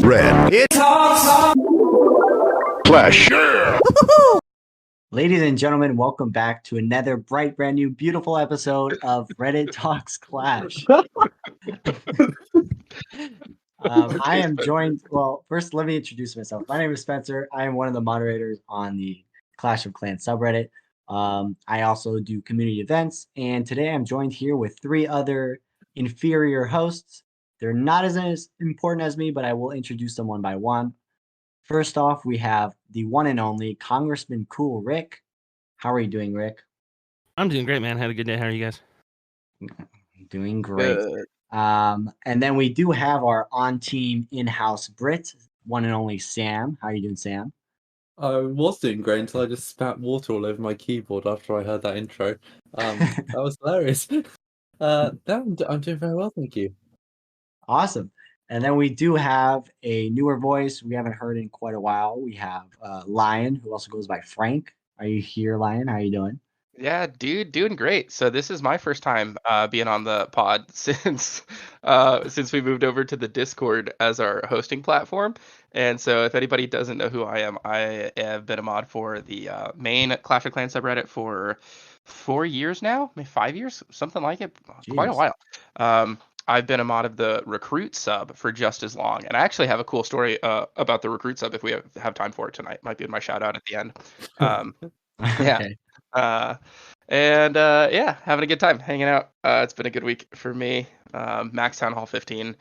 Red. It's Flash. Ladies and gentlemen, welcome back to another bright, brand new, beautiful episode of Reddit Talks Clash. I am joined. Well, first, let me introduce myself. My name is Spencer. I am one of the moderators on the Clash of Clans subreddit. I also do community events, and today I'm joined here with three other inferior hosts. They're not as important as me, but I will introduce them one by one. First off, we have the one and only Congressman Cool Rick. How are you doing, Rick? I'm doing great, man. Had a good day. How are you guys? Doing great. Good. And then we do have our on-team in-house Brit, one and only Sam. How are you doing, Sam? I was doing great until I just spat water all over my keyboard after I heard that intro. That was hilarious. I'm doing very well, thank you. Awesome. And then we do have a newer voice we haven't heard in quite a while. We have Lion, who also goes by Frank. Are you here, Lion? How are you doing? Yeah, dude, doing great. So this is my first time being on the pod since we moved over to the Discord as our hosting platform. And so if anybody doesn't know who I am, I have been a mod for the main Clash of Clans subreddit for 4 years now, maybe 5 years, something like it, quite a Jeez. while. I've been a mod of the recruit sub for just as long, and I actually have a cool story about the recruit sub if we have time for it tonight. Might be my shout out at the end. Yeah. Okay. Yeah, having a good time hanging out. It's been a good week for me. Max Town Hall 15,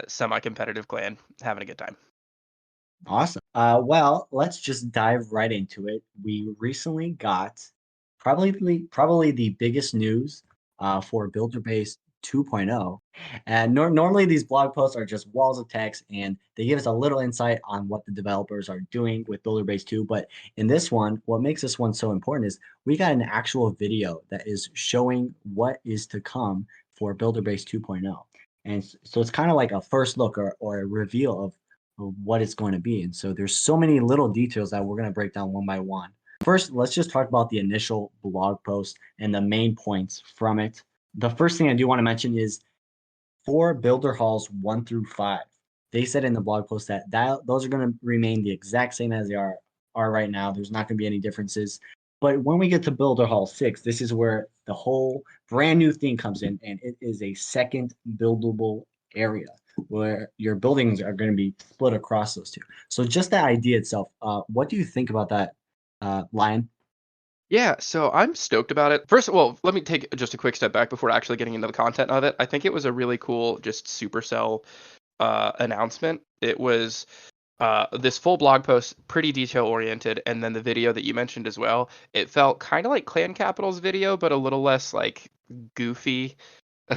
semi-competitive clan, having a good time. Awesome. Well, let's just dive right into it. We recently got probably the biggest news for Builder Base 2.0. And normally these blog posts are just walls of text and they give us a little insight on what the developers are doing with Builder Base 2. But in this one, what makes this one so important is we got an actual video that is showing what is to come for Builder Base 2.0. And so it's kind of like a first look or a reveal of what it's going to be. And so there's so many little details that we're going to break down one by one. First, let's just talk about the initial blog post and the main points from it. The first thing I do want to mention is for builder halls 1 through 5. They said in the blog post that those are going to remain the exact same as they are right now. There's not going to be any differences. But when we get to builder hall 6, this is where the whole brand new thing comes in, and it is a second buildable area where your buildings are going to be split across those two. So just that idea itself, what do you think about that, Lion? Yeah, so I'm stoked about it. First, well, let me take just a quick step back before actually getting into the content of it. I think it was a really cool just Supercell announcement. It was this full blog post, pretty detail oriented, and then the video that you mentioned as well. It felt kind of like Clan Capital's video, but a little less like goofy.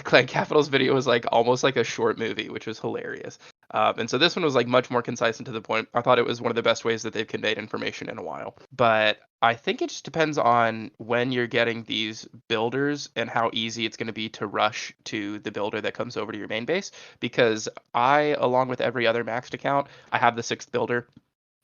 Clan Capital's video was like almost like a short movie, which was hilarious. And so this one was like much more concise and to the point. I thought it was one of the best ways that they've conveyed information in a while. But I think it just depends on when you're getting these builders and how easy it's going to be to rush to the builder that comes over to your main base. Because I, along with every other maxed account, I have the 6th builder.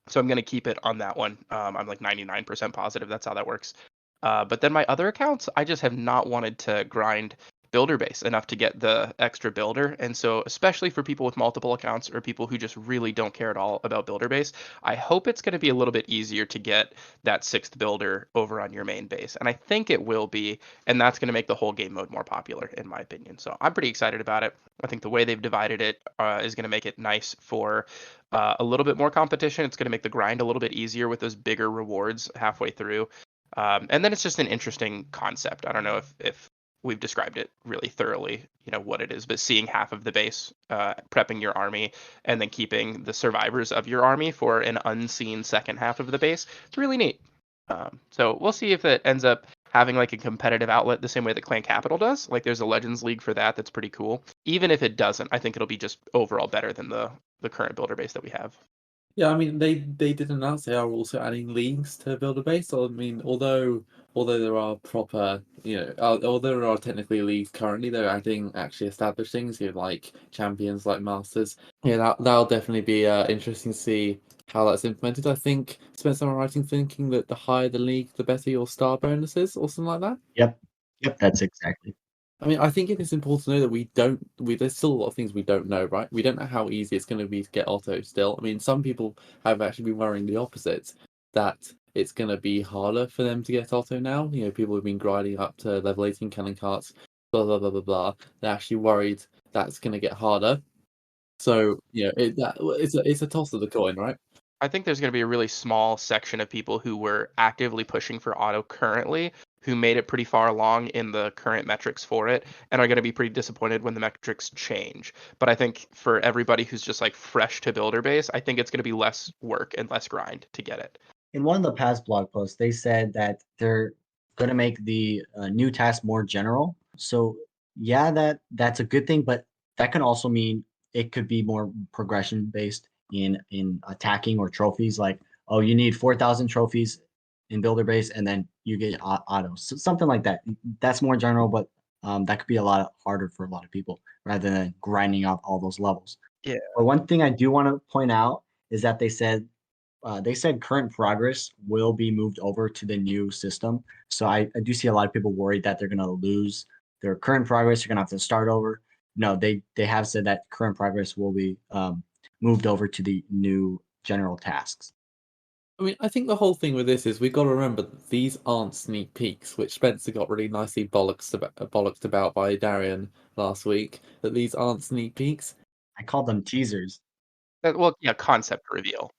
So I'm going to keep it on that one. I'm like 99% positive that's how that works. But then my other accounts, I just have not wanted to grind builder base enough to get the extra builder. And so especially for people with multiple accounts or people who just really don't care at all about builder base, I hope it's going to be a little bit easier to get that 6th builder over on your main base. And I think it will be, and that's going to make the whole game mode more popular in my opinion. So I'm pretty excited about it. I think the way they've divided it is going to make it nice for a little bit more competition. It's going to make the grind a little bit easier with those bigger rewards halfway through. And then it's just an interesting concept. I don't know if we've described it really thoroughly, what it is, but seeing half of the base, prepping your army, and then keeping the survivors of your army for an unseen second half of the base, it's really neat. So we'll see if it ends up having like a competitive outlet the same way that Clan Capital does. Like there's a Legends League for that's pretty cool. Even if it doesn't, I think it'll be just overall better than the current builder base that we have. Yeah, I mean they did announce they are also adding leagues to Builder Base. So, I mean, although there are proper, although there are technically leagues currently, they're adding actually established things here like champions, like masters. Yeah, that'll definitely be interesting to see how that's implemented. I think Spencer, am I right in thinking that the higher the league, the better your star bonuses or something like that? Yep, that's exactly. I mean, I think it is important to know that there's still a lot of things we don't know, right? We don't know how easy it's going to be to get Otto still. I mean, some people have actually been worrying the opposite, that it's going to be harder for them to get Otto now. You know, people have been grinding up to level 18 cannon carts, blah, blah, blah, blah, blah. They're actually worried that's going to get harder. So, it's a toss of the coin, right? I think there's going to be a really small section of people who were actively pushing for auto currently, who made it pretty far along in the current metrics for it, and are going to be pretty disappointed when the metrics change. But I think for everybody who's just like fresh to builder base, I think it's going to be less work and less grind to get it. In one of the past blog posts, they said that they're going to make the new task more general. So yeah, that's a good thing, but that can also mean it could be more progression based in attacking or trophies. Like, oh, you need 4,000 trophies in builder base, and then you get auto, so something like that. That's more general, but that could be a lot harder for a lot of people rather than grinding out all those levels. Yeah. But one thing I do want to point out is that they said current progress will be moved over to the new system. So I do see a lot of people worried that they're going to lose their current progress. You're going to have to start over. No, they have said that current progress will be moved over to the new general tasks. I mean, I think the whole thing with this is we've got to remember that these aren't sneak peeks, which Spencer got really nicely bollocksed about by Darian last week. That these aren't sneak peeks. I call them teasers. Well, yeah, concept reveal.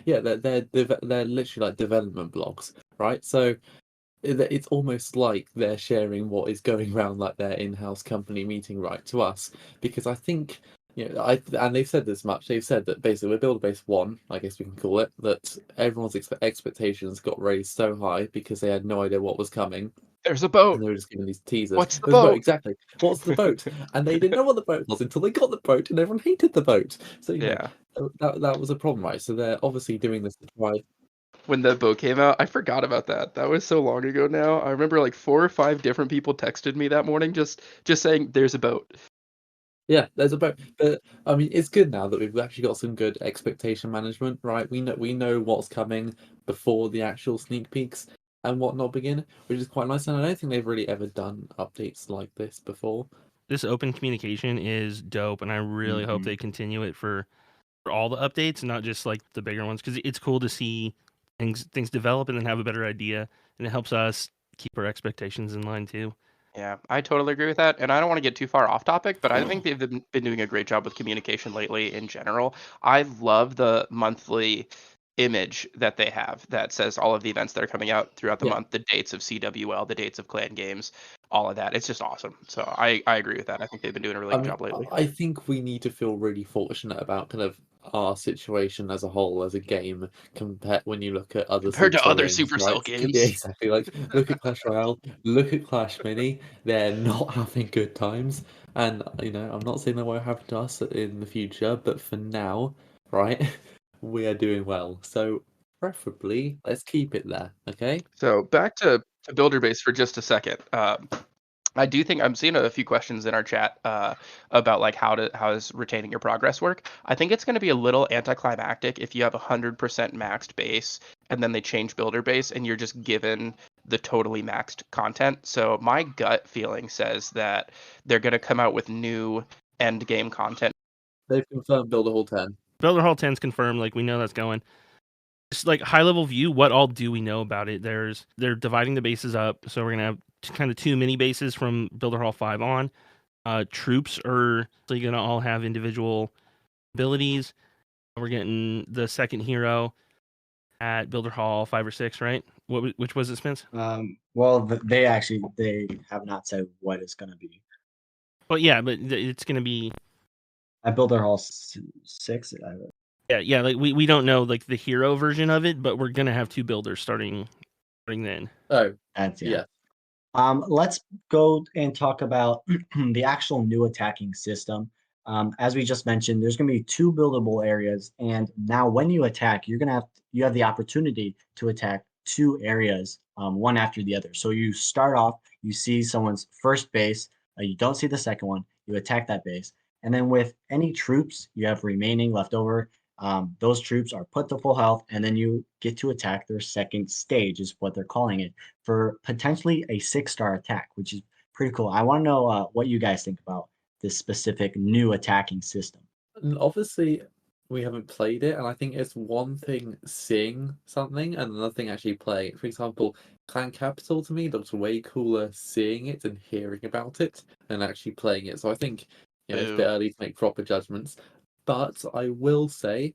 Yeah, they're literally like development blogs, right? So it's almost like they're sharing what is going around like their in-house company meeting right to us, because I think and they've said this much. They've said that basically we're builder base 1, I guess we can call it, that everyone's expectations got raised so high because they had no idea what was coming. There's a boat. And they were just giving these teasers. What's the There's a boat, boat? exactly. What's the boat? And they didn't know what the boat was until they got the boat, and everyone hated the boat. So Yeah. that was a problem, right? So they're obviously doing this to try. When the boat came out, I forgot about that. That was so long ago now. I remember like 4 or 5 different people texted me that morning just saying there's a boat. Yeah, there's a boat, but I mean, it's good now that we've actually got some good expectation management, right? We know what's coming before the actual sneak peeks and whatnot begin, which is quite nice. And I don't think they've really ever done updates like this before. This open communication is dope, and I really hope they continue it for all the updates, not just like the bigger ones, because it's cool to see things develop and then have a better idea, and it helps us keep our expectations in line too. Yeah, I totally agree with that. And I don't want to get too far off topic, but I think they've been doing a great job with communication lately in general. I love the monthly image that they have that says all of the events that are coming out throughout the Yeah. month, the dates of CWL, the dates of clan games, all of that. It's just awesome. So I agree with that. I think they've been doing a really good job lately. I think we need to feel really fortunate about kind of our situation as a whole as a game compared when you look at other Compared to Supercell other games, Supercell right? games. Yeah, exactly. Like look at Clash Royale, look at Clash Mini. They're not having good times, and I'm not saying that won't happen to us in the future, but for now, right, we are doing well. So preferably, let's keep it there. Okay. So back to builder base for just a second. I do think I'm seeing a few questions in our chat about like how does retaining your progress work. I think it's going to be a little anticlimactic if you have 100% maxed base and then they change builder base and you're just given the totally maxed content. So my gut feeling says that they're going to come out with new end game content. They've confirmed Builder Hall 10. Builder Hall 10's confirmed, like we know that's going. Just like high level view, what all do we know about it? They're dividing the bases up, so we're gonna have kind of 2 mini bases from Builder Hall 5 on. Troops are gonna all have individual abilities. We're getting the second hero at Builder Hall 5 or 6, right? Which was it, Spence? Well, they have not said what it's going to be. But yeah, but it's gonna be I built their hall 6. yeah. Like we don't know like the hero version of it, but we're gonna have 2 builders starting then. Oh, That's yeah. Let's go and talk about the actual new attacking system. As we just mentioned, there's going to be 2 buildable areas, and now when you attack, you have the opportunity to attack 2 areas, one after the other. So you start off, you see someone's first base, you don't see the second one, you attack that base, and then with any troops you have remaining left over, those troops are put to full health, and then you get to attack their second stage, is what they're calling it, for potentially a 6-star attack, which is pretty cool. I want to know what you guys think about this specific new attacking system. And obviously, we haven't played it, and I think it's one thing seeing something and another thing actually playing it. For example, Clan Capital to me looks way cooler seeing it and hearing about it than actually playing it. So I think it's a bit Boo. early to make proper judgments. But I will say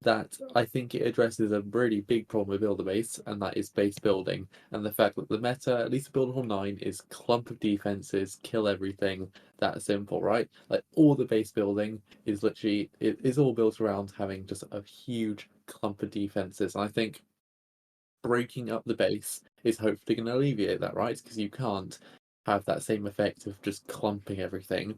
that I think it addresses a really big problem with Builder Base, and that is base building. And the fact that the meta, at least Builder Hall 9, is clump of defenses, kill everything. That simple, right? Like all the base building is literally it is all built around having just a huge clump of defenses. And I think breaking up the base is hopefully going to alleviate that, right? Because you can't have that same effect of just clumping everything.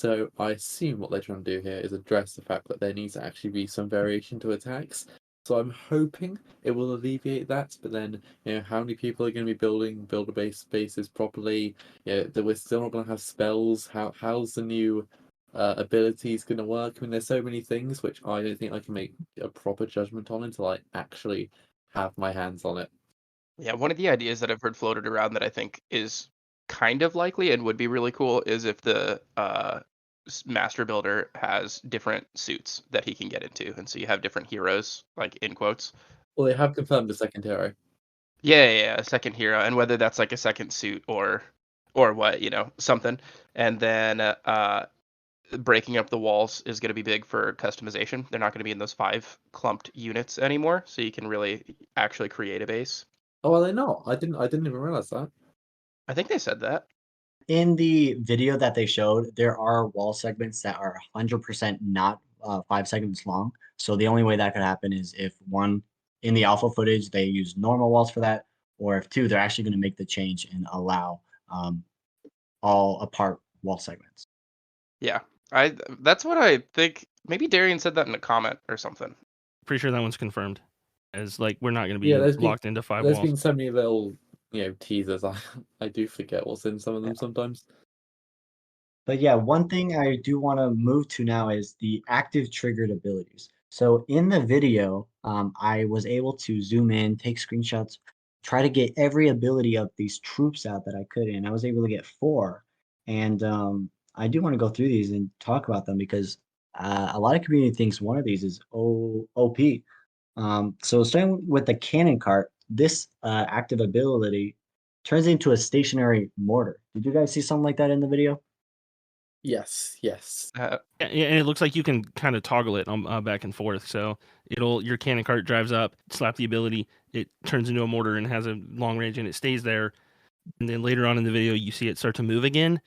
So I assume what they're trying to do here is address the fact that there needs to actually be some variation to attacks. So I'm hoping it will alleviate that. But then, how many people are going to be building builder base bases properly? That we're still not going to have spells. How's the new abilities going to work? I mean, there's so many things which I don't think I can make a proper judgment on until I actually have my hands on it. Yeah, one of the ideas that I've heard floated around that I think is kind of likely and would be really cool is if the master builder has different suits that he can get into, and so you have different heroes, like in quotes. Well, they have confirmed the second hero. Yeah, a second hero, and whether that's like a second suit or what, something. And then breaking up the walls is going to be big for customization. They're not going to be in those 5 clumped units anymore, so you can really actually create a base. Oh, are they not? I didn't even realize that. I think they said that. In the video that they showed, there are wall segments that are 100% not 5 segments long. So the only way that could happen is if one, in the alpha footage, they use normal walls for that, or if two, they're actually going to make the change and allow all apart wall segments. Yeah, that's what I think. Maybe Darian said that in a comment or something. Pretty sure that one's confirmed. As like we're not going to be Yeah, locked into 5 there's walls. been so many little teasers. I do forget what's in some of them sometimes. But yeah, one thing I do want to move to now is the active triggered abilities. So in the video, I was able to zoom in, take screenshots, try to get every ability of these troops out that I could, and I was able to get 4. And I do want to go through these and talk about them because a lot of community thinks one of these is OP. So starting with the cannon cart, this active ability turns into a stationary mortar. Did you guys see something like that in the video? Yes. Yeah, and it looks like you can kind of toggle it on back and forth. So your cannon cart drives up, slap the ability, it turns into a mortar and has a long range, and it stays there. And then later on in the video, you see it start to move again.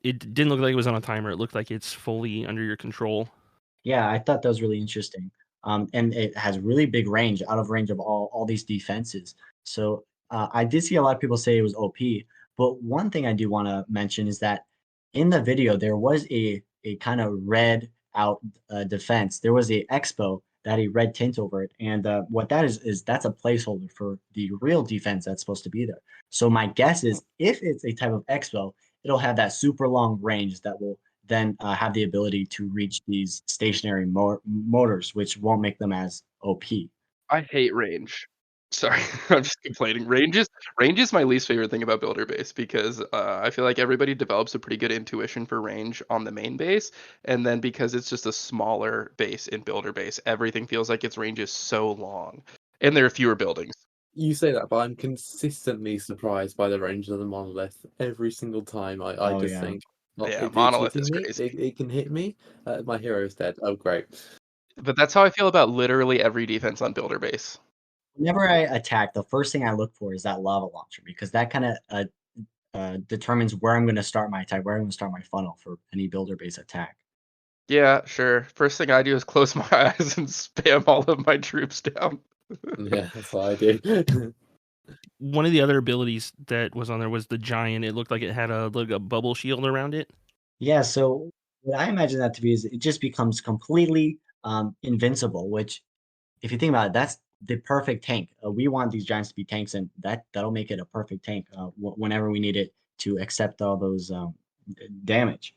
It didn't look like it was on a timer. It looked like it's fully under your control. Yeah, I thought that was really interesting. And it has really big range, out of range of all these defenses. So I did see a lot of people say it was OP. But one thing I do want to mention is that in the video there was a kind of red out defense. There was a expo that had a red tint over it, and what that is that's a placeholder for the real defense that's supposed to be there. So my guess is if it's a type of expo, it'll have that super long range that will then have the ability to reach these stationary motors, which won't make them as OP. I hate range. Sorry, I'm just complaining. Range is my least favorite thing about builder base because I feel like everybody develops a pretty good intuition for range on the main base, and then because it's just a smaller base in builder base, everything feels like its range is so long, and there are fewer buildings. You say that, but I'm consistently surprised by the range of the monolith every single time. I Oh just yeah. think, Yeah, it's monolith hitting is me. crazy. It can hit me. My hero's dead. Oh, great. But that's how I feel about literally every defense on builder base. Whenever I attack, the first thing I look for is that lava launcher because that kind of determines where I'm going to start my attack, where I'm going to start my funnel for any builder base attack. Yeah, sure. First thing I do is close my eyes and spam all of my troops down. Yeah, that's what I do. One of the other abilities that was on there was the giant. It looked like it had a bubble shield around it. Yeah, so what I imagine that to be is it just becomes completely invincible, which if you think about it, that's the perfect tank. We want these giants to be tanks, and that'll make it a perfect tank whenever we need it to accept all those damage.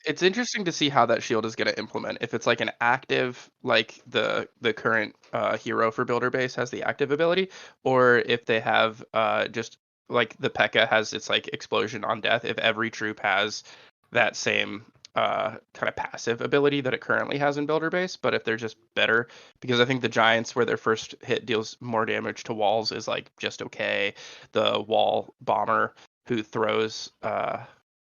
It's interesting to see how that shield is going to implement. If it's like an active, like the current hero for builder base has the active ability, or if they have just like the P.E.K.K.A has its like explosion on death, if every troop has that same kind of passive ability that it currently has in Builder Base, but if they're just better, because I think the Giants, where their first hit deals more damage to walls, is like just okay. The wall bomber who throws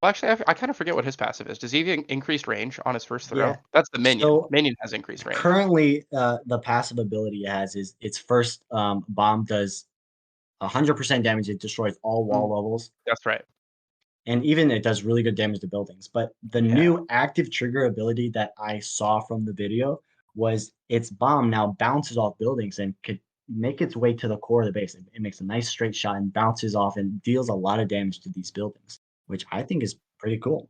well, actually, I kind of forget what his passive is. Does he have increased range on his first throw? Yeah. That's the minion. So Minion has increased range. currently, the passive ability it has is its first bomb does 100% damage. It destroys all wall levels, That's right. and even it does really good damage to buildings. But the Yeah. new active trigger ability that I saw from the video was its bomb now bounces off buildings and could make its way to the core of the base. It makes a nice straight shot and bounces off and deals a lot of damage to these buildings, which I think is pretty cool.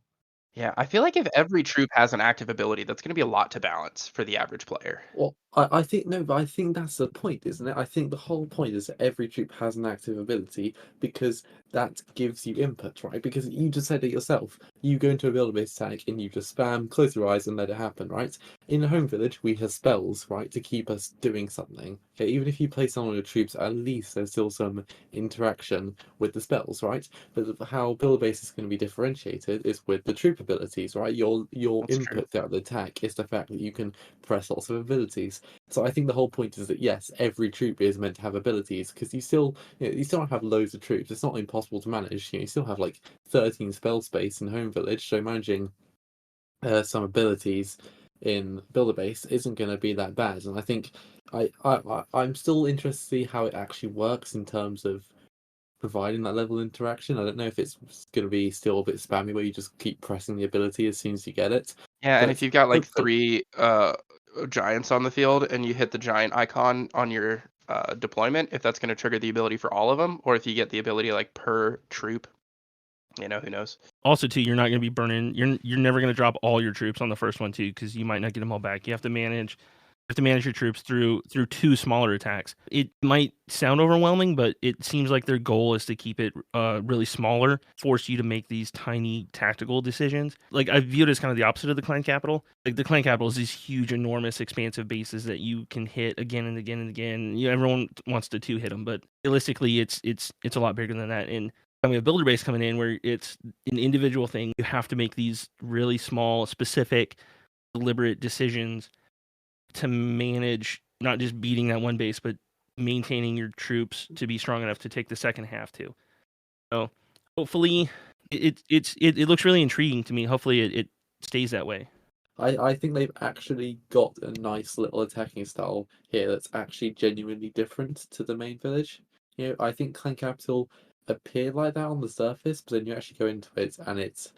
Yeah, I feel like if every troop has an active ability, that's going to be a lot to balance for the average player. Well, I think no, but I think that's the point, isn't it? I think the whole point is that every troop has an active ability because that gives you input, right? Because you just said it yourself. You go into a builder base attack and you just spam, close your eyes and let it happen, right? In the home village, we have spells, right, to keep us doing something. Okay, even if you place some on your troops, at least there's still some interaction with the spells, right? But how builder base is going to be differentiated is with the troop abilities, right? Your That's true. input throughout the attack is the fact that you can press lots of abilities. So I think the whole point is that yes, every troop is meant to have abilities because you still have loads of troops. It's not impossible to manage. You still have like 13 spell space in home village, so managing some abilities in builder base isn't going to be that bad. And I think I'm still interested to see how it actually works in terms of providing that level of interaction. I don't know if it's going to be still a bit spammy where you just keep pressing the ability as soon as you get it. Yeah, and if But you've got like hopefully, 3 giants on the field and you hit the giant icon on your deployment, if that's going to trigger the ability for all of them, or if you get the ability like per troop, who knows? Also, too, you're not going to be burning. You're never going to drop all your troops on the first one too, because you might not get them all back. You have to manage your troops through 2 smaller attacks. It might sound overwhelming, but it seems like their goal is to keep it really smaller, force you to make these tiny tactical decisions. Like, I view it as kind of the opposite of the clan capital. Like, the clan capital is these huge, enormous, expansive bases that you can hit again and again and again. Everyone wants to 2 hit them, but realistically, it's a lot bigger than that. And we have builder base coming in where it's an individual thing. You have to make these really small, specific, deliberate decisions to manage not just beating that one base, but maintaining your troops to be strong enough to take the second half too. So hopefully it looks really intriguing to me. Hopefully it stays that way. I think they've actually got a nice little attacking style here that's actually genuinely different to the main village. I think Clan Capital appeared like that on the surface, but then you actually go into it and it's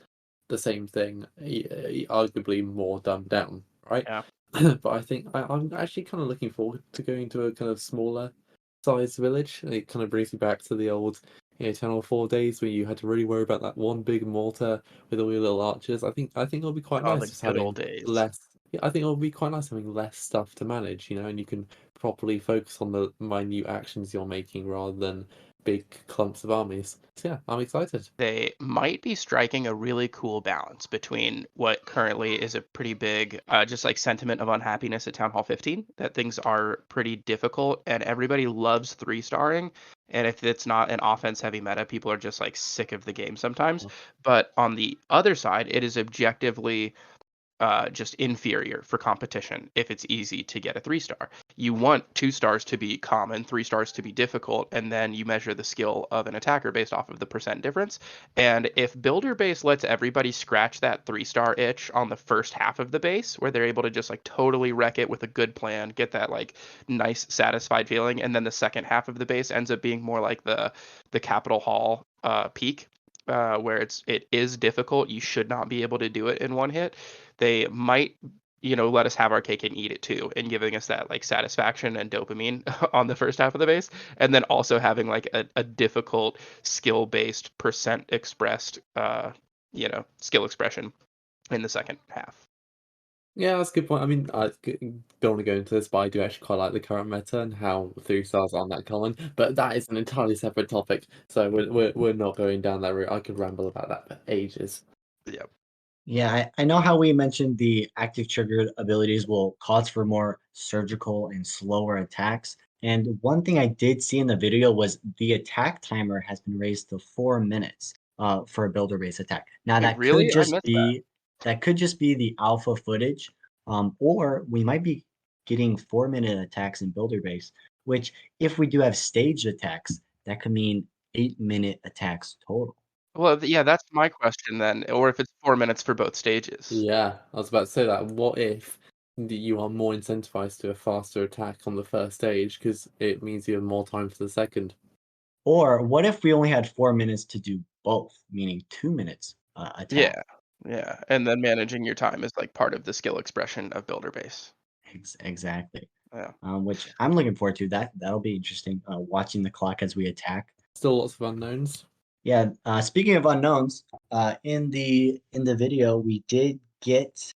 the same thing, arguably more dumbed down, right? Yeah. But I think I'm actually kind of looking forward to going to a kind of smaller sized village. And it kind of brings me back to the old, Channel 4 days where you had to really worry about that one big mortar with all your little archers. I think it'll be quite Oh, nice the just good having old days. less. Yeah, I think it'll be quite nice having less stuff to manage, and you can properly focus on the minute actions you're making rather than big clumps of armies. So yeah, I'm excited. They might be striking a really cool balance between what currently is a pretty big, just like sentiment of unhappiness at Town Hall 15, that things are pretty difficult and everybody loves 3-starring. And if it's not an offense heavy meta, people are just like sick of the game sometimes. But on the other side, it is objectively just inferior for competition if it's easy to get a 3-star. You want 2 stars to be common, 3 stars to be difficult, and then you measure the skill of an attacker based off of the percent difference. And if builder base lets everybody scratch that 3-star itch on the first half of the base, where they're able to just like totally wreck it with a good plan, get that like nice satisfied feeling, and then the second half of the base ends up being more like the Capitol Hall peak, where it is difficult. You should not be able to do it in one hit. They might, let us have our cake and eat it too, and giving us that like satisfaction and dopamine on the first half of the base, and then also having like a difficult skill based percent expressed, skill expression in the second half. Yeah, that's a good point. I mean, I don't want to go into this, but I do actually quite like the current meta and how 3 stars aren't that common. But that is an entirely separate topic, so we're not going down that route. I could ramble about that for ages. Yeah. Yeah, I know how we mentioned the active triggered abilities will cause for more surgical and slower attacks. And one thing I did see in the video was the attack timer has been raised to 4 minutes for a builder base attack. Now Wait, really? I missed that. that could just be the alpha footage, or we might be getting 4 minute attacks in builder base, which if we do have staged attacks, that could mean 8 minute attacks total. Well, yeah, that's my question then, or if it's 4 minutes for both stages. Yeah, I was about to say that. What if you are more incentivized to a faster attack on the first stage because it means you have more time for the second? Or what if we only had 4 minutes to do both, meaning 2 minutes attack? Yeah, yeah, and then managing your time is like part of the skill expression of builder base. Exactly. Yeah. Which I'm looking forward to. That'll be interesting. Watching the clock as we attack. Still lots of unknowns. Yeah. Speaking of unknowns, in the video we did get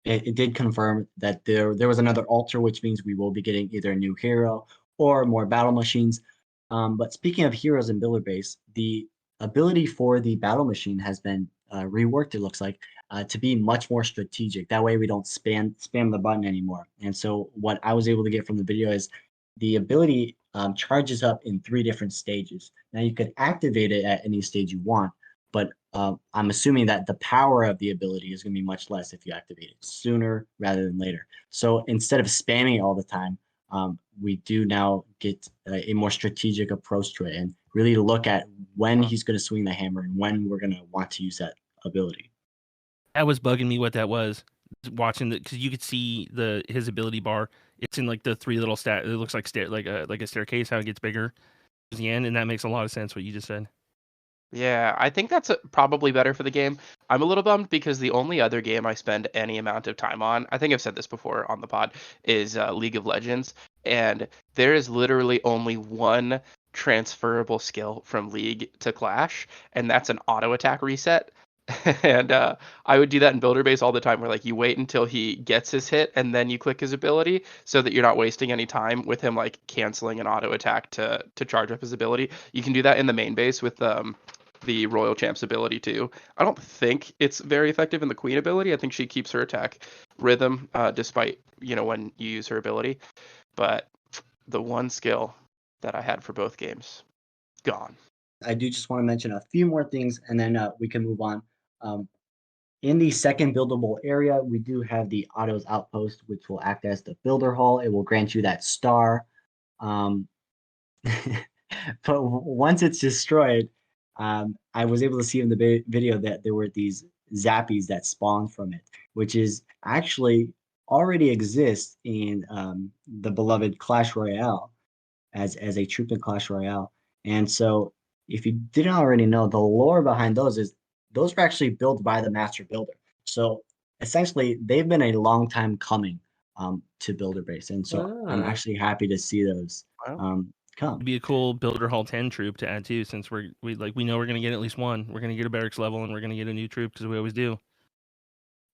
it did confirm that there was another altar, which means we will be getting either a new hero or more battle machines. But speaking of heroes in builder base, the ability for the battle machine has been reworked. It looks like to be much more strategic. That way, we don't spam the button anymore. And so, what I was able to get from the video is the ability charges up in 3 different stages. Now, you could activate it at any stage you want, but I'm assuming that the power of the ability is going to be much less if you activate it sooner rather than later. So instead of spamming it all the time, we do now get a more strategic approach to it and really look at when he's going to swing the hammer and when we're going to want to use that ability. That was bugging me what that was. Watching because you could see his ability bar. It's in like the 3 little stat. It looks like like a staircase. How it gets bigger at the end, and that makes a lot of sense what you just said. Yeah, I think that's probably better for the game. I'm a little bummed because the only other game I spend any amount of time on, I think I've said this before on the pod, is League of Legends. And there is literally only one transferable skill from League to Clash, and that's an auto attack reset. And I would do that in Builder Base all the time, where like you wait until he gets his hit and then you click his ability, so that you're not wasting any time with him like canceling an auto attack to charge up his ability. You can do that in the main base with the Royal Champ's ability too. I don't think it's very effective in the Queen ability. I think she keeps her attack rhythm despite when you use her ability. But the one skill that I had for both games, gone. I do just want to mention a few more things and then we can move on. In the second buildable area, we do have the Autos Outpost, which will act as the builder hall. It will grant you that star. Um, but once it's destroyed, I was able to see in the video that there were these zappies that spawn from it, which is actually already exists in the beloved Clash Royale as a troop in Clash Royale. And so, if you didn't already know, the lore behind those is those were actually built by the master builder. So essentially, they've been a long time coming to builder base, and so I'm actually happy to see those Wow. come. It'd be a cool Builder Hall 10 troop to add too, since we know we're gonna get at least one. We're gonna get a barracks level, and we're gonna get a new troop because we always do.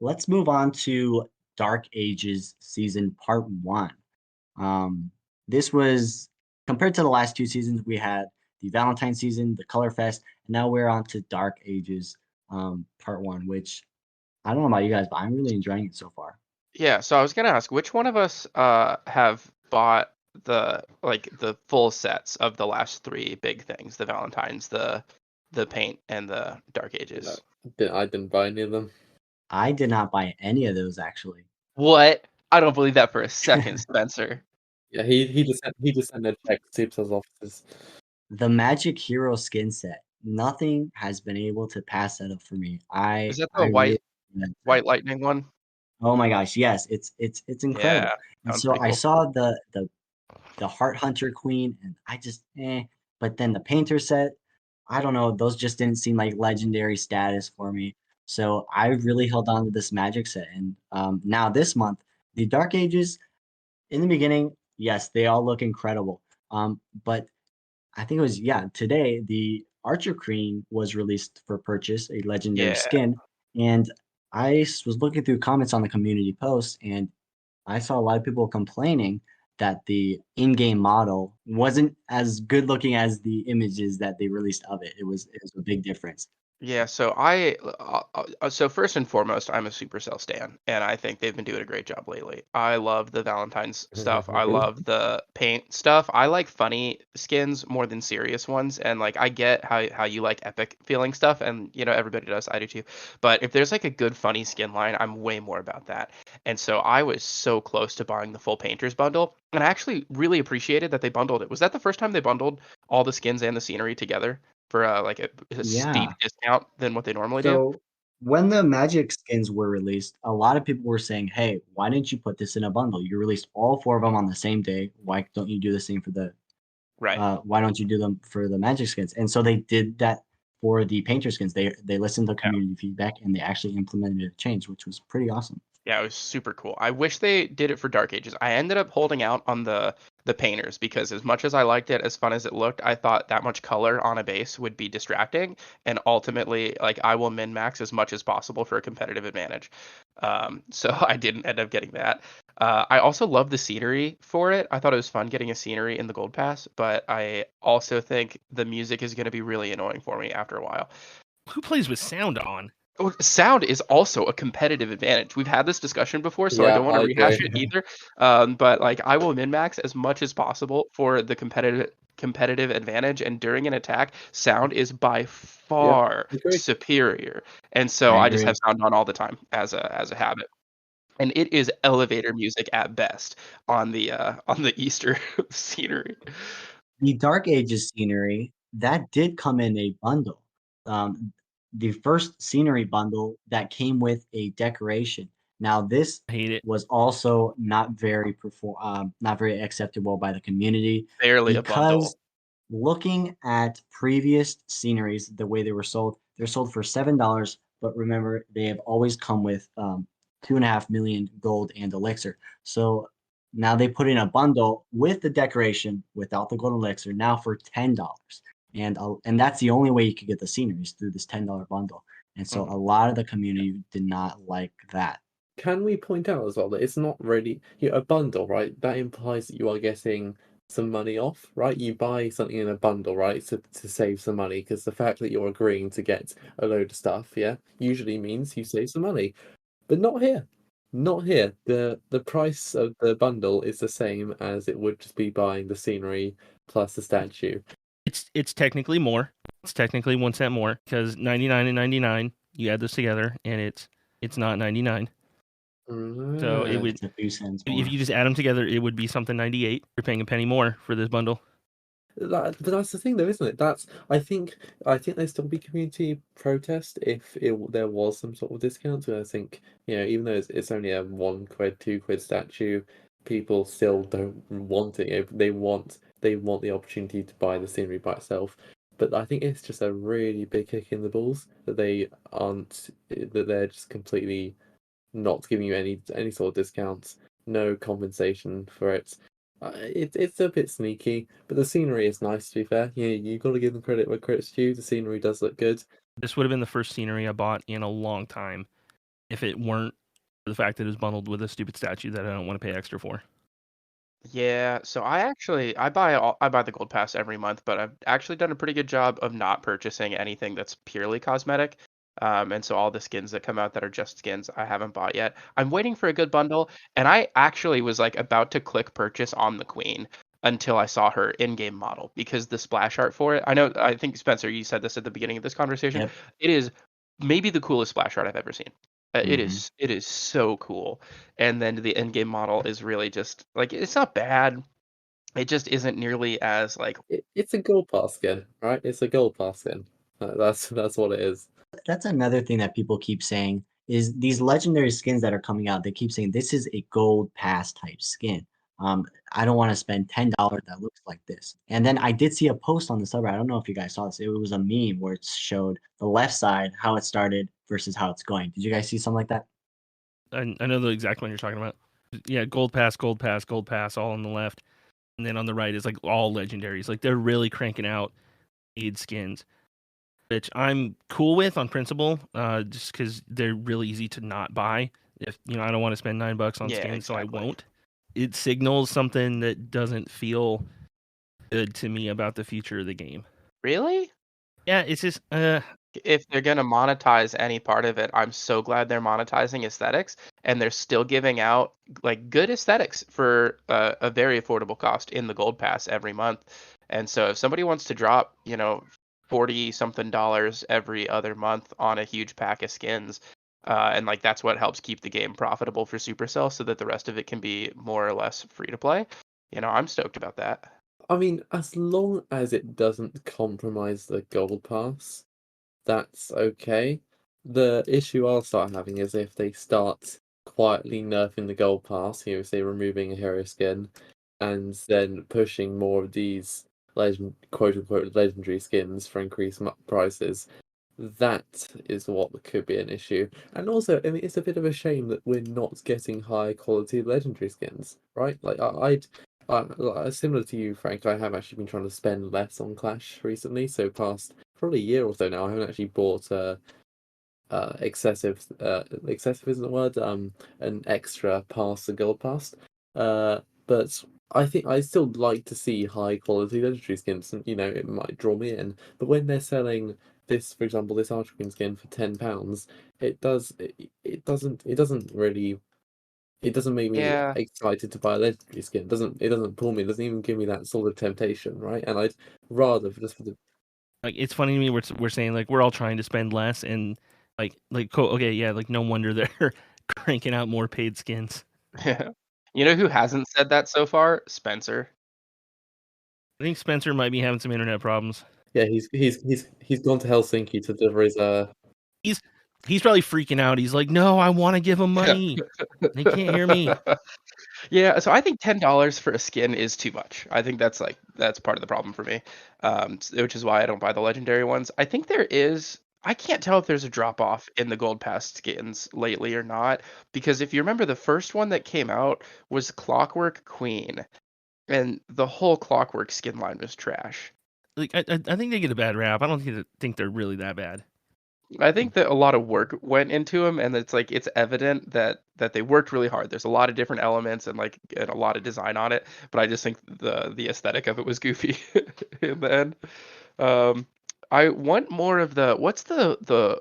Let's move on to Dark Ages season part 1. This was compared to the last 2 seasons. We had the Valentine season, the Color Fest, and now we're on to Dark Ages part 1, which I don't know about you guys, but I'm really enjoying it so far. Yeah, so I was gonna ask, which one of us have bought the full sets of the last 3 big things, the Valentines, the paint, and the Dark Ages? I didn't buy any of them. I did not buy any of those actually. What? I don't believe that for a second, Spencer. Yeah, he just sent a check to Seeps's offices. The Magic Hero skin set. Nothing has been able to pass that up for me. Is that the I really white lightning one? Oh my gosh, yes, it's incredible. Yeah, And sounds so pretty I cool. saw the Heart Hunter Queen, and I just but then the Painter set, I don't know, those just didn't seem like legendary status for me. So I really held on to this Magic set, and now this month, the Dark Ages. In the beginning, yes, they all look incredible. But I think it was today the Archer Queen was released for purchase, a legendary Yeah. skin, and was looking through comments on the community post, and I saw a lot of people complaining that the in-game model wasn't as good looking as the images that they released of it. It was a big difference. Yeah, so so first and foremost, I'm a Supercell stan, and I think they've been doing a great job lately. I love the Valentine's stuff. I love the paint stuff. I like funny skins more than serious ones, and like I get how you like epic feeling stuff, and everybody does. I do too. But if there's like a good funny skin line, I'm way more about that. And so I was so close to buying the full painters bundle, and I actually really appreciated that they bundled it. Was that the first time they bundled all the skins and the scenery together? For like a steep Yeah. discount than what they normally do. So when the Magic skins were released, a lot of people were saying, "Hey, why didn't you put this in a bundle? You released all four of them on the same day. Why don't you do the same for the Right. why don't you do them for the Magic skins?" And so they did that for the Painter skins. They listened to Yeah. community feedback and they actually implemented a change, which was pretty awesome. Yeah, it was super cool. I wish they did it for Dark Ages. I ended up holding out on the painters because as much as I liked it, as fun as it looked, I thought that much color on a base would be distracting. And ultimately, like I will min max as much as possible for a competitive advantage. So I didn't end up getting that. I also love the scenery for it. I thought it was fun getting a scenery in the Gold Pass, but I also think the music is going to be really annoying for me after a while. Who plays with sound on? Oh, sound is also a competitive advantage. We've had this discussion before, so I Yeah, don't want to I rehash agree. it either. But like, I will min max as much as possible for the competitive advantage. And during an attack, sound is by Yeah, far agree. superior. And so I I just have agree. sound on all the time as a habit. And it is elevator music at best on the Easter scenery. The Dark Ages scenery, that did come in a bundle. Um, the first scenery bundle that came with a decoration. Now, this I hate it. was also not very acceptable by the community Barely a because bundle. looking at previous sceneries, the way they were sold, they're sold for $7. But remember, they have always come with 2.5 million gold and elixir. So now they put in a bundle with the decoration without the gold elixir now for $10, and that's the only way you could get the sceneries through this $10 bundle. And so a Mhm. lot of the community did not like that. Can we point out as well that it's not really a bundle, right? That implies that you are getting some money off, right? You buy something in a bundle, right, to save some money, because the fact that you're agreeing to get a load of stuff, yeah, usually means you save some money. But not here. Not here. The price of the bundle is the same as it would just be buying the scenery plus the statue. It's technically more. It's technically 1 cent more because 99 and 99. You add those together, and it's not 99. So it would It's a few cents if more. you just add them together, it would be something 98. You're paying a penny more for this bundle. But that's the thing, though, isn't it? I think there'd still be community protest if there was some sort of discount. And I think even though it's only a £1, £2 statue, people still don't want it. They want the opportunity to buy the scenery by itself. But I think it's just a really big kick in the balls that they're just completely not giving you any sort of discounts, no compensation for it. It's a bit sneaky, but the scenery is nice. To be fair, you got to give them credit where credit's due. The scenery does look good. This would have been the first scenery I bought in a long time if it weren't for the fact that it was bundled with a stupid statue that I don't want to pay extra for. Yeah, so I buy the gold pass every month, but I've actually done a pretty good job of not purchasing anything that's purely cosmetic. And so all the skins that come out that are just skins, I haven't bought yet. I'm waiting for a good bundle, and I actually was like about to click purchase on the queen until I saw her in-game model because the splash art for it. I think Spencer, you said this at the beginning of this conversation. Yep. It is maybe the coolest splash art I've ever seen. It Mhm. is it is so cool. And then the end game model is really just like it's not bad. It just isn't nearly as like It's a gold pass skin, right? It's a gold pass skin. That's what it is. That's another thing that people keep saying is these legendary skins that are coming out, they keep saying this is a gold pass type skin. I don't want to spend $10 that looks like this. And then I did see a post on the subreddit. I don't know if you guys saw this. It was a meme where it showed the left side, how it started versus how it's going. Did you guys see something like that? I know the exact one you're talking about. Yeah, gold pass, gold pass, gold pass, all on the left, and then on the right is like all legendaries. Like they're really cranking out aid skins, which I'm cool with on principle, just because they're really easy to not buy. If I don't want to spend $9 on yeah, skins, so I exactly. won't. It signals something that doesn't feel good to me about the future of the game. Really? Yeah, it's just if they're gonna monetize any part of it, I'm so glad they're monetizing aesthetics, and they're still giving out like good aesthetics for a very affordable cost in the gold pass every month. And so if somebody wants to drop, 40 something dollars every other month on a huge pack of skins, and like that's what helps keep the game profitable for Supercell so that the rest of it can be more or less free to play. I'm stoked about that. I mean, as long as it doesn't compromise the gold pass, that's okay. The issue I'll start having is if they start quietly nerfing the gold pass, say removing a hero skin, and then pushing more of these quote unquote legendary skins for increased prices. That is what could be an issue. And also, I mean, it's a bit of a shame that we're not getting high quality legendary skins, right? Like, similar to you, Frank, I have actually been trying to spend less on Clash recently. So, past probably a year or so now, I haven't actually bought excessive isn't the word, an extra pass, the gold pass. But I think I still like to see high quality legendary skins, and it might draw me in. But when they're selling this, for example, this Archer Queen skin for £10, it doesn't make me Yeah. excited to buy a legendary skin. It doesn't pull me. It doesn't even give me that sort of temptation, right? And I'd rather just for the Like, it's funny to me. We're saying like we're all trying to spend less, and okay, yeah, like no wonder they're cranking out more paid skins. You know who hasn't said that so far? Spencer. I think Spencer might be having some internet problems. yeah, he's gone to Helsinki to deliver his He's probably freaking out. He's like, "No, I want to give him money. They can't hear me." Yeah, so I think $10 for a skin is too much. I think that's part of the problem for me, which is why I don't buy the legendary ones. I think I can't tell if there's a drop off in the gold pass skins lately or not, because if you remember, the first one that came out was Clockwork Queen, and the whole Clockwork skin line was trash. Like, I think they get a bad rap. I don't think they're really that bad. I think that a lot of work went into them, and it's evident that they worked really hard. There's a lot of different elements and a lot of design on it, but I just think the aesthetic of it was goofy in the end. Um, I want more of what's the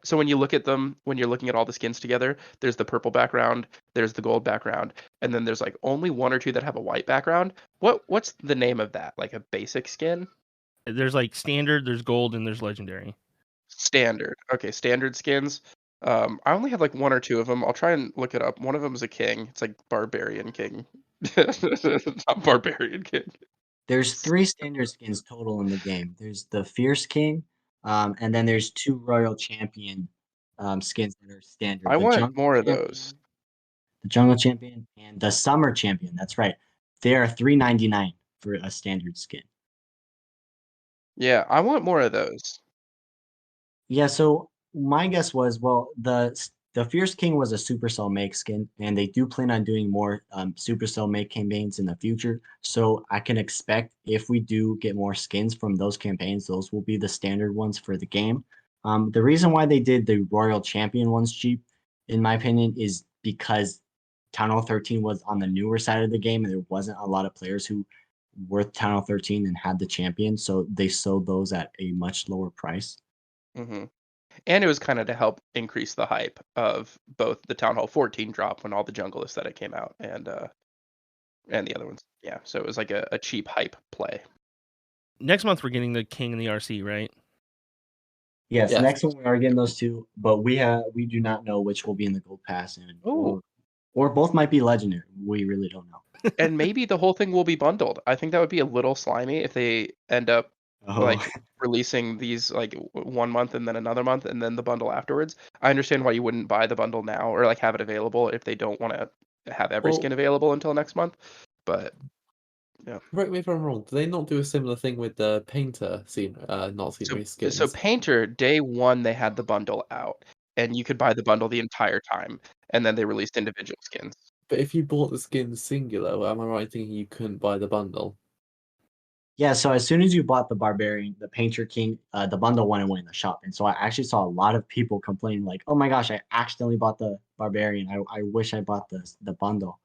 so when you look at them, when you're looking at all the skins together, there's the purple background, there's the gold background, and then there's like only one or two that have a white background. What's the name of that? Like a basic skin? There's like standard, there's gold, and there's legendary. Standard. Okay, standard skins. I only have like one or two of them. I'll try and look it up. One of them is a king. It's like Barbarian King. Not Barbarian King. There's 3 standard skins total in the game. There's the Fierce King, and then there's 2 Royal Champion, skins that are standard. I want more of those. The Jungle Champion, and the Summer Champion, that's right. They are $3.99 for a standard skin. Yeah, I want more of those. Yeah, so my guess was, well, the Fierce King was a Supercell make skin, and they do plan on doing more Supercell make campaigns in the future. So I can expect if we do get more skins from those campaigns, those will be the standard ones for the game. The reason why they did the Royal Champion ones cheap, in my opinion, is because Town Hall 13 was on the newer side of the game, and there wasn't a lot of players who were Town Hall 13 and had the champion, so they sold those at a much lower price. hmm And it was kind of to help increase the hype of both the Town Hall 14 drop when all the jungle aesthetic came out, and the other ones. Yeah, so it was like a cheap hype play. Next month we're getting the king and the RC, right? Yes, Yes. next one we are getting those 2, but we do not know which will be in the gold pass, and Ooh. or both might be legendary. We really don't know. And maybe the whole thing will be bundled. I think that would be a little slimy if they end up like Oh, releasing these like 1 month and then another month and then the bundle afterwards. I understand why you wouldn't buy the bundle now or like have it available if they don't want to have every Well, skin available until next month. But yeah. correct me if I'm wrong. Do they not do a similar thing with the painter scene, not scenery So skins? Painter, day one they had the bundle out and you could buy the bundle the entire time and then they released individual skins. But if you bought the skins singular, am I right in thinking you couldn't buy the bundle? yeah. So as soon as you bought the Barbarian, the Painter King, the bundle went in the shop, and so I actually saw a lot of people complaining, like, "Oh my gosh, I accidentally bought the Barbarian. I wish I bought the bundle."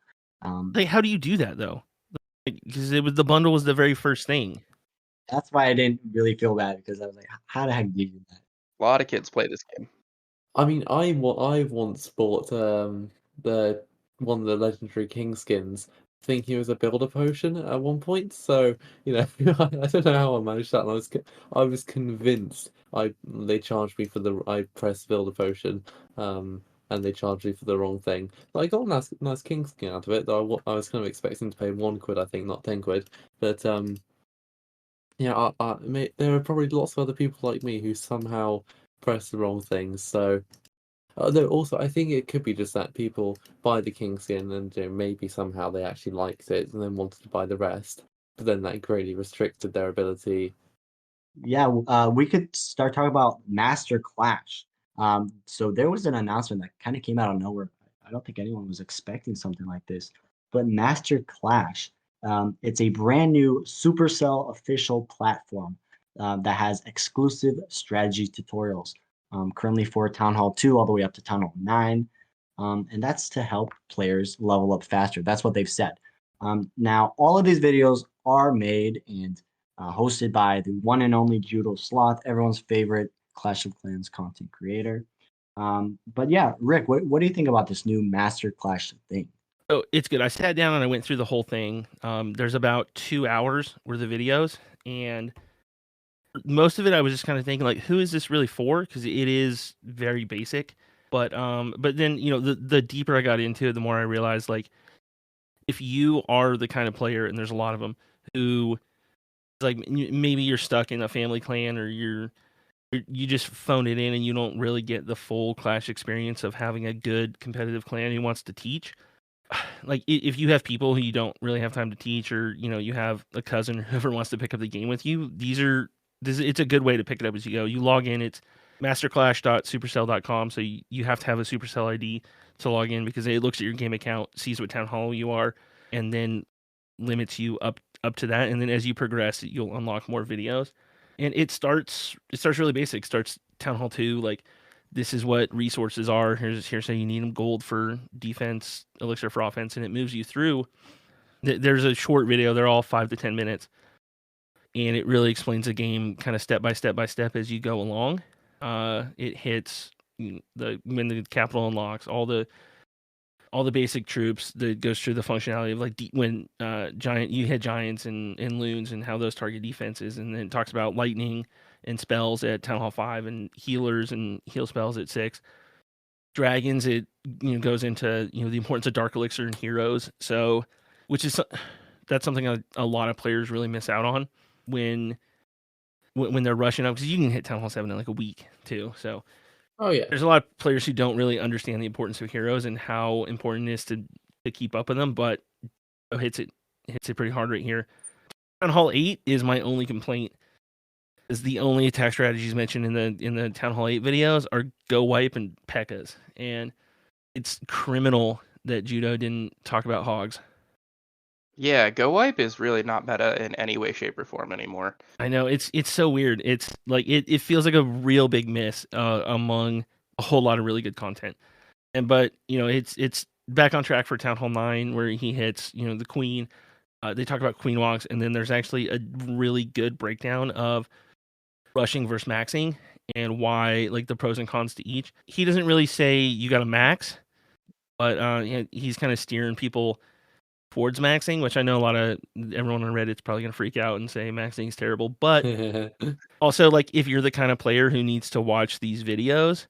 Like, how do you do that though? Because the bundle was the very first thing. That's why I didn't really feel bad because I was like, "How the heck do you do that?" A lot of kids play this game. I mean, I once bought the one of the legendary king skins, thinking it was a builder potion at one point. So I don't know how I managed that. And I was convinced they charged me for I pressed builder potion, and they charged me for the wrong thing. But I got a nice king skin out of it. Though I was kind of expecting to pay £1, I think, not £10. But yeah, there are probably lots of other people like me who somehow press the wrong things. So, although also I think it could be just that people buy the king skin and maybe somehow they actually liked it and then wanted to buy the rest, but then that greatly restricted their ability. Yeah, we could start talking about Master Clash. So there was an announcement that kind of came out of nowhere. I don't think anyone was expecting something like this, but Master Clash, it's a brand new Supercell official platform that has exclusive strategy tutorials, currently for Town Hall 2 all the way up to Town Hall 9. And that's to help players level up faster. That's what they've said. Now, all of these videos are made and hosted by the one and only Judo Sloth, everyone's favorite Clash of Clans content creator. But yeah, Rick, what do you think about this new Master Clash thing? So it's good. I sat down and I went through the whole thing. There's about 2 hours worth of videos, and most of it I was just kind of thinking like, who is this really for? Because it is very basic. But then the deeper I got into it, the more I realized like if you are the kind of player, and there's a lot of them who like maybe you're stuck in a family clan or you just phone it in and you don't really get the full Clash experience of having a good competitive clan who wants to teach. Like if you have people who you don't really have time to teach, or you have a cousin or whoever wants to pick up the game with you, it's a good way to pick it up as you go. You log in, it's masterclash.supercell.com, so you have to have a Supercell ID to log in because it looks at your game account, sees what town hall you are, and then limits you up to that. And then as you progress, you'll unlock more videos. And it starts really basic. It starts Town Hall 2, like this is what resources are. Here's how you need them: gold for defense, elixir for offense, and it moves you through. There's a short video. They're all 5 to 10 minutes, and it really explains the game kind of step by step as you go along. It hits when the capital unlocks all the basic troops. That goes through the functionality of like when you hit giants and loons and how those target defenses, and then it talks about lightning and spells at Town Hall 5 and healers and heal spells at 6. Dragons, it goes into the importance of dark elixir and heroes. So, that's something a lot of players really miss out on when they're rushing up, because you can hit Town Hall 7 in like a week too. So Oh yeah, there's a lot of players who don't really understand the importance of heroes and how important it is to keep up with them, but hits it pretty hard right here. Town Hall 8 is my only complaint. Is the only attack strategies mentioned in the Town Hall 8 videos are Go Wipe and P.E.K.K.A.s, and it's criminal that Judo didn't talk about hogs. Yeah, Go Wipe is really not meta in any way, shape, or form anymore. I know it's so weird. It's like it feels like a real big miss among a whole lot of really good content. But it's back on track for Town Hall 9, where he hits the Queen. They talk about Queen walks, and then there's actually a really good breakdown of rushing versus maxing and why, like, the pros and cons to each. He doesn't really say you got to max, but he's kind of steering people towards maxing, which I know everyone on Reddit's probably gonna freak out and say maxing is terrible. But also, like, if you're the kind of player who needs to watch these videos,